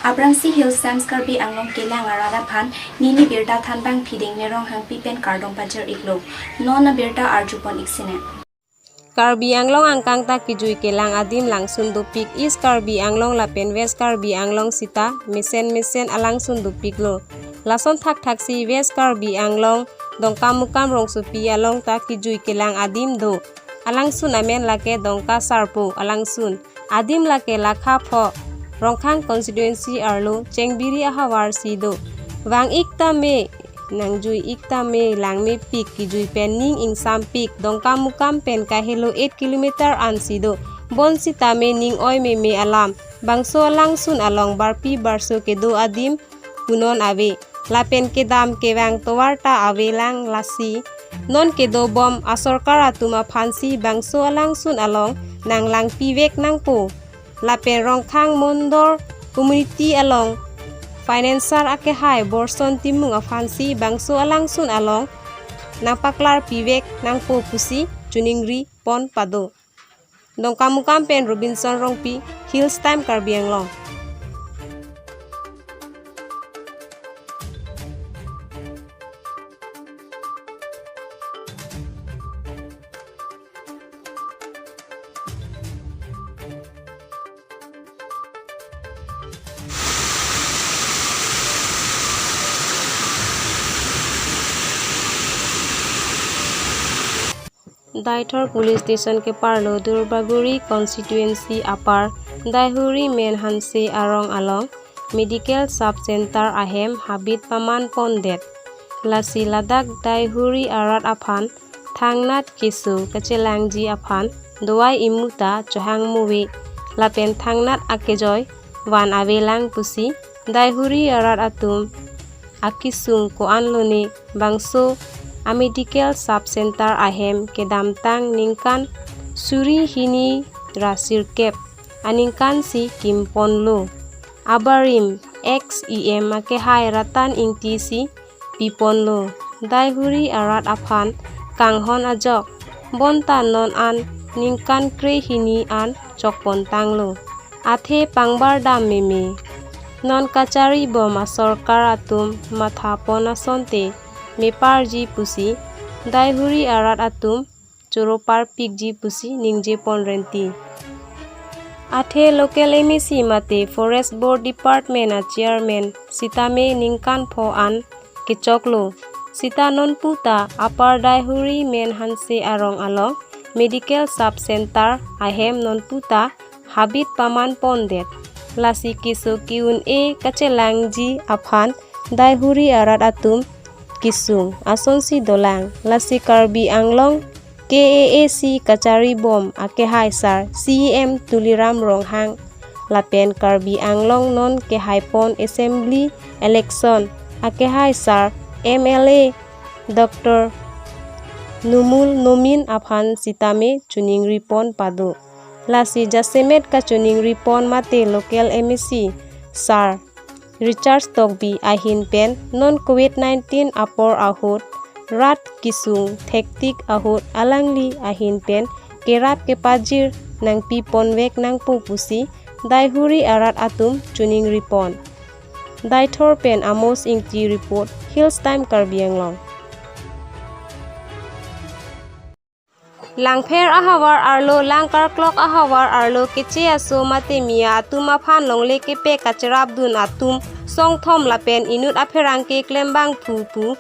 Abrangsi Hills Sams Karbi Anglong Kelang Arada Phan Nini Birta Thanbang Phiding Nerong Hang Pipen Kardong Pajar Iklo Nona Birta Arjupon Iksine Karbi Anglong angkang ta kijui kelang adim langsung dupik East Karbi Anglong lapen West Karbi Anglong sita mesen alangsung dupik lo lason thak si West Karbi Anglong dongka mukam rong supi along ta kijui kelang adim do alangsun amen lake dongka sarpo alangsun adim lake lakha pho rongkhang constituency arlo chengbiri ahawar sido wang ikta me nangjui ikta me langme pik kijui pen ning ingsam pik dongka mukam pen kahelo 8 km an sido bon sita me ning oi me alam bangso langsun along barpi barso kedo adim punon ave lapen kedam kewang towarta ave lang lasi non kedo bom asorkar atuma phansi bangso langsun along nang lang piwek nang po lapen rongkhang mondor community along financial ake hai borson timung afansi bangso alangsun along napaklar piwek nang po pusi chuningri pon pado dongkamukam pen Robinson Rongpi Hills Time Karbi Anglong Daithor Police Station ke parlo Durbaguri constituency apar Daihuri main hanse arong along medical sub center ahem habit paman pondet lasi ladak Daihuri arat aphan thangnat kisu kachelangji aphan doai imuta johang muwe lapen thangnat akejoy wan avelang pusi Daihuri arat atum akisung ko anlone bangso a medical sub center ahem kedam tang ningkan suri hini rasir kep aningkan si kimpon lo abarim XEM ake hai ratan ingti si pipon lo Daihuri arat aphan kanghon ajok bonta non an ningkan kre hini an chokpon tang lo athe pangbar dam meme non kachari boma sorkar atum matha pona sonte meparji pusi Daihuri arat atum choropar pikji pusi ningje ponrenti athe local MEC mate forest board department a chairman sitame ningkan pho an kichoklo sita non puta upper Daihuri main hanse arong along medical sub center ahem non puta habit paman pondet lasi kiso kiun e kachelangji aphan Daihuri arat atum kisung asonsi dolang lasi Karbi Anglong KAAC kachari bom ake hai sar CEM tuliram ronghang lapen Karbi Anglong non ke hai pon assembly election ake hai sar MLA Dr. Numul Nomin aphan sitame chuning ripon pado lasi jasemet ka chuning ripon mate local MEC sar Richard Togbi ahin pen non COVID-19 apor ahut rat kisung thektik ahut alangli ahin pen kerap kepajir nang pipon wek nang pupusi Daihuri arat atum chuning ripon Daithor pen amos ingti report Hills Time Karbi Anglong Langpher ahawar arlo langkar clock ahawar arlo kece aso mate mia atuma phan longle kepe kacharab dun atum song thom lapen inut apherangke klembang phu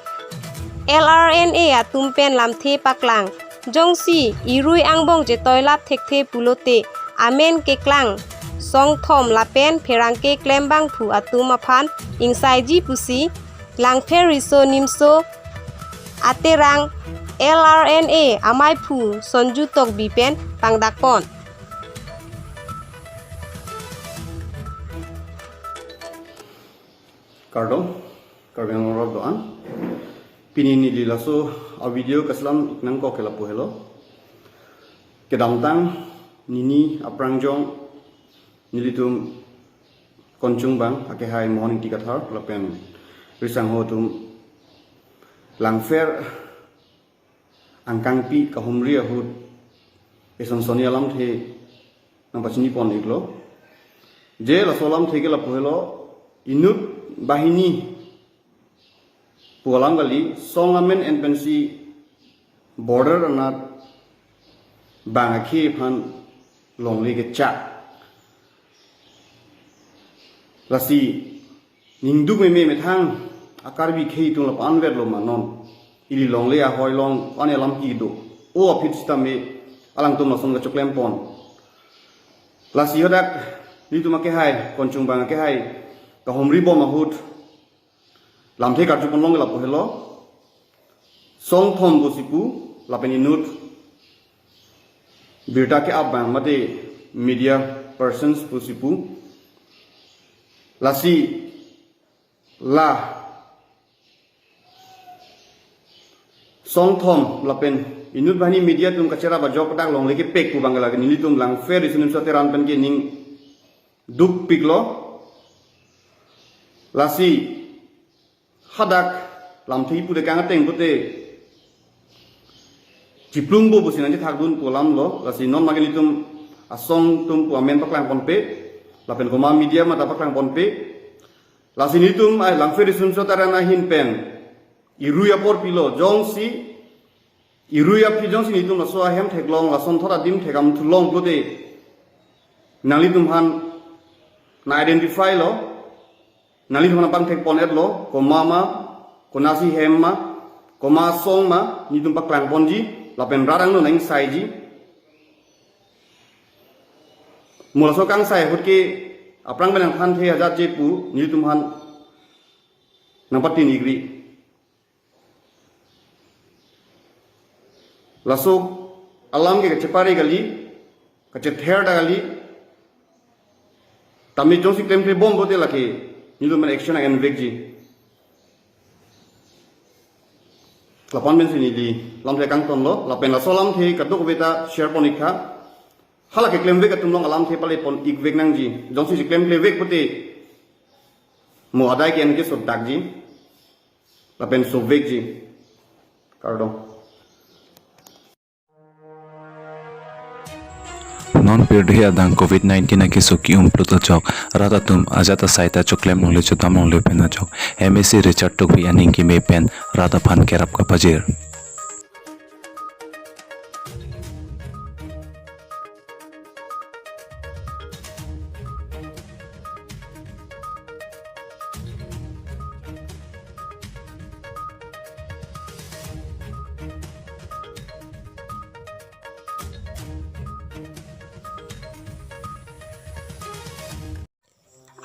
LRNA atum pen lamthe paklang jongsi irui angbong je toilat thekte pulote amen ke klang song thom lapen pherangke klembang phu atuma phan ingsaiji pusi langpher riso nimso aterang LRNA amai phu sonju tok bipen pangdakpon Kardong Karbi Anglong doan pinini lilaso a video kaslam iknang ko kelapu hello kedamtang nini aprangjong nilitum konjung bang ake hai morning tikathar lapen risang ho tum langfer angkang pi kahumri ahut eson soni alam the nang pachini pon iglo je la solam thege la pohelo inut bahini pualang kali songamen NPC border anat bangaki pan longli ke cak lasi ningdu me thang akar bi khei tung lap anwer lo manon ili longle a hoi long ane lam ki do o apit stame alang tum lasong ga choklem pon lasi hodak ni tu make hai konchung bang ke hai ka homri bom ahut lam the kar chupon long la po helo song thom go sipu lapeni nut birta ke ab bang mate media persons pu sipu lasi la song thom lapen inut bani media tum kachera ba jok dak long leke pek pu bangala ni tum lang fair isinum sa teran pen ke ning duk piklo lasi hadak lam thi pu de kang teng pu te ciplung bo businan ji thakdun polam lo lasi non mageli tum asong tum pu amen paklang ponpe lapen koma media ma tapaklang ponpe lasi ni tum ai lang fair isinum sa terana hin pen iruya por pilo jongsi iruya pi jongsi ni tum so hem theklong la son thora dim thegam thulong pute nali tum han na identify lo nali tum pang thek pon et lo ko mama ko nasi hem ma ko ma song ma ni tum paklang ponji la pen rarang no nang sai ji mula so kang sai hut ke aprang benang than the haja je pu ni tum han nang pati nigri lasuk alam ke cepari gali kecether gali tami jongsi klem te bom bote laki nilu men action ang vegji lapan men sini di lam te kang ton lo lapen la solam the kaduk beta share ponikha hala ke klem veg atum long alam the pale pon ik veg nang ji jongsi klem le veg bote mo adai ke en ke so dak ji lapen so veg ji kardong non perdhia dang COVID-19 ke soki pluto chok ratatum ajata saita choklem nole chodam nole pena chok MSc Richard Tokbi aning ki me pen rata phan kerap ka pajir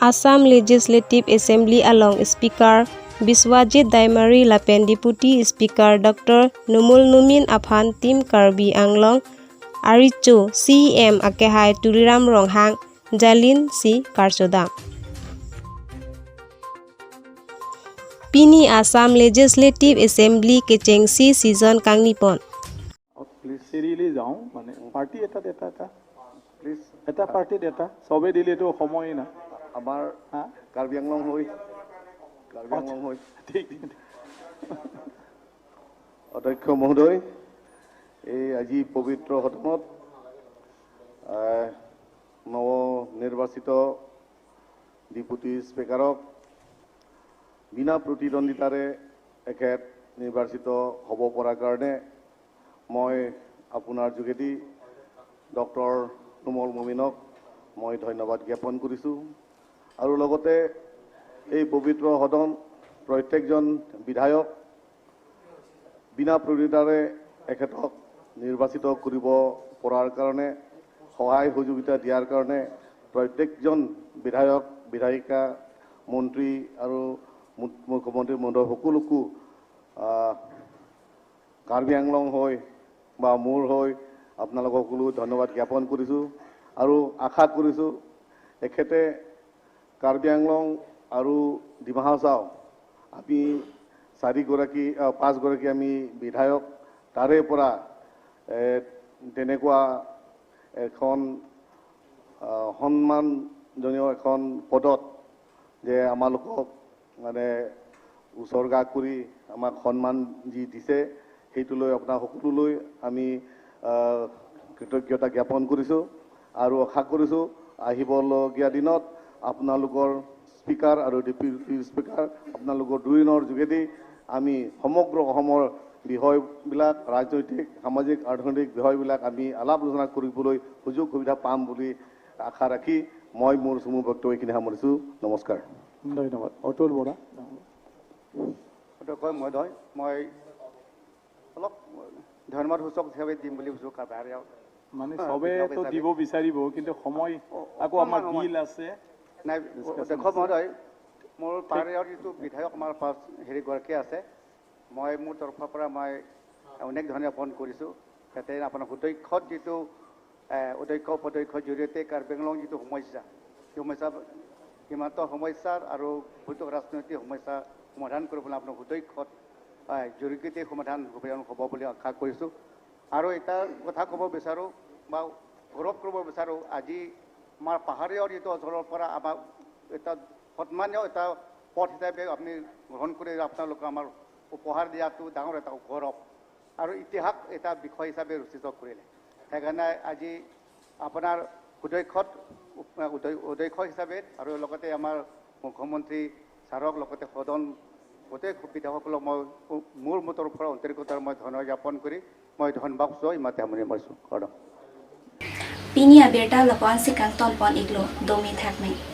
Assam Legislative Assembly along Speaker Biswajit Daimari Lapen Deputy Speaker Dr. Numul Numin Aphan Tim Karbi Anglong Aricho CM Akehai Tuliram Ronghang Jalin Si Karsodam Pini Assam Legislative Assembly Kechengsi Season Kangnipon please চিৰিলি যাওঁ মানে party এটা please এটা পাৰ্টিত এটা চবে দিলেতো সময় না আমাৰ কাৰ্বি আংলং হৈ ঠিক অধ্যক্ষ মহোদয় এই আজি পবিত্ৰ সদনত নৱ নিৰ্বাচিত ডেপুটি স্পীকাৰক বিনা প্ৰতিদ্বন্দ্বিতাৰে এখেত নিৰ্বাচিত হ'ব পৰাৰ কাৰণে মই আপোনাৰ যোগেদি ডক্টৰ নুমল মুমিনক মই ধন্যবাদ জ্ঞাপন কৰিছোঁ আৰু লগতে এই পবিত্ৰ সদন প্ৰত্যেকজন বিধায়ক বিনা প্ৰতিদ্বন্দ্বিতাৰে এখেতক নিৰ্বাচিত কৰিব পৰাৰ কাৰণে সহায় সহযোগিতা দিয়াৰ কাৰণে প্ৰত্যেকজন বিধায়ক বিধায়িকা মন্ত্ৰী আৰু মুখ্যমন্ত্ৰী মহোদয় সকলোকো কাৰ্বি আংলং হৈ বা মোৰ হৈ আপোনালোকক সকলো ধন্যবাদ জ্ঞাপন কৰিছোঁ আৰু আশা কৰিছোঁ এখেতে কাৰ্বি আংলং আৰু ডিমা হাছাও আমি 5গৰাকী আমি বিধায়ক তাৰে পৰা তেনেকুৱা এখন সন্মানজনীয় এখন পদত যে আমালোকক মানে উৎসৰ্গা কৰি আমাক সন্মান যি দিছে সেইটোলৈ আপোনাৰ সকলোলৈ আমি কৃতজ্ঞতা জ্ঞাপন কৰিছোঁ আৰু আশা কৰিছোঁ আহিবলগীয়া দিনত আপোনালোকৰ স্পীকাৰ আৰু ডেপুটি স্পীকাৰ আপোনালোকৰ দুয়োজনৰ যোগেদি আমি সমগ্ৰ অসমৰ বিষয়বিলাক ৰাজনৈতিক সামাজিক অৰ্থনৈতিক বিষয়বিলাক আমি আলাপ আলোচনা কৰিবলৈ সুযোগ সুবিধা পাম বুলি আশা ৰাখি মই মোৰ চমু বক্তব্য এইখিনি সামৰিছোঁ নমস্কাৰ ধন্যবাদ অতুল বৰা মই অলপ ধন্যবাদসূচক হিচাপে দিম বুলি ভাবিছোঁ কাবাৰ মানে চবেতো দিব বিচাৰিব কিন্তু সময় আকৌ আমাৰ বিল আছে নাই অধ্যক্ষ মহোদয় মোৰ পাহাৰীয়াৰ যিটো বিধায়ক আমাৰ পাঁচ হেৰিগৰাকী আছে মই মোৰ তৰফৰ পৰা মই অনেক ধৰণে জ্ঞাপন কৰিছোঁ যাতে আপোনাৰ সুদক্ষত যিটো অধ্যক্ষ উপাধ্যক্ষৰ জৰিয়তে কাৰ্বি আংলং যিটো সমস্যা সেই সমস্যা সীমান্ত সমস্যাৰ আৰু ভৌতিক ৰাজনৈতিক সমস্যা সমাধান কৰিবলৈ আপোনাৰ সুদক্ষত জৰিয়তে সমাধান হ'ব বুলি আশা কৰিছোঁ আৰু এটা কথা ক'ব বিচাৰোঁ বা গৌৰৱ কৰিব বিচাৰোঁ আজি আমাৰ পাহাৰীয়া যিটো অঞ্চলৰ পৰা আমাক এটা সন্মানীয় এটা পথ হিচাপে আপুনি গ্ৰহণ কৰি আপোনালোকে আমাৰ উপহাৰ দিয়াটো ডাঙৰ এটা গৌৰৱ আৰু ইতিহাস এটা বিষয় হিচাপে ৰচিত কৰিলে সেইকাৰণে আজি আপোনাৰ অধ্যক্ষ হিচাপে আৰু লগতে আমাৰ মুখ্যমন্ত্ৰী ছাৰক লগতে সদন গোটেই বিধায়কসকলক মই মোৰ তৰফৰ পৰা অন্তৰ্গতৰ মই ধন্যবাদ জ্ঞাপন কৰি মই ধন্যবাদ ইমাতে সামৰি মাৰিছোঁ Pinia Berta Lapuan Sikang Tonpon Iglo, Domi Thakme.